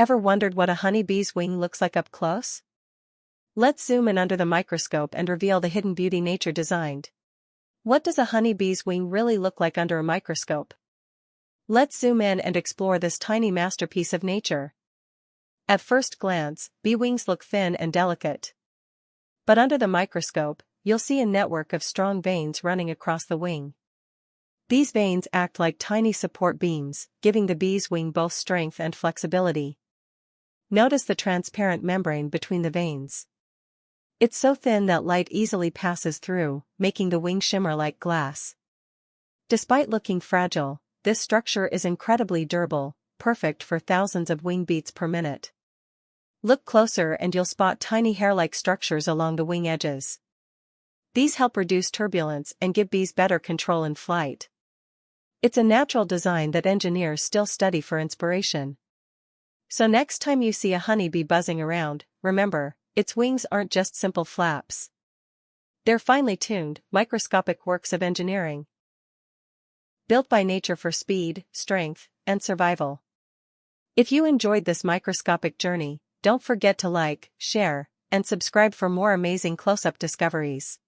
Ever wondered what a honeybee's wing looks like up close? Let's zoom in under the microscope and reveal the hidden beauty nature designed. What does a honeybee's wing really look like under a microscope? Let's zoom in and explore this tiny masterpiece of nature. At first glance, bee wings look thin and delicate. But under the microscope, you'll see a network of strong veins running across the wing. These veins act like tiny support beams, giving the bee's wing both strength and flexibility. Notice the transparent membrane between the veins. It's so thin that light easily passes through, making the wing shimmer like glass. Despite looking fragile, this structure is incredibly durable, perfect for thousands of wing beats per minute. Look closer and you'll spot tiny hair-like structures along the wing edges. These help reduce turbulence and give bees better control in flight. It's a natural design that engineers still study for inspiration. So next time you see a honeybee buzzing around, remember, its wings aren't just simple flaps. They're finely tuned, microscopic works of engineering. Built by nature for speed, strength, and survival. If you enjoyed this microscopic journey, don't forget to like, share, and subscribe for more amazing close-up discoveries.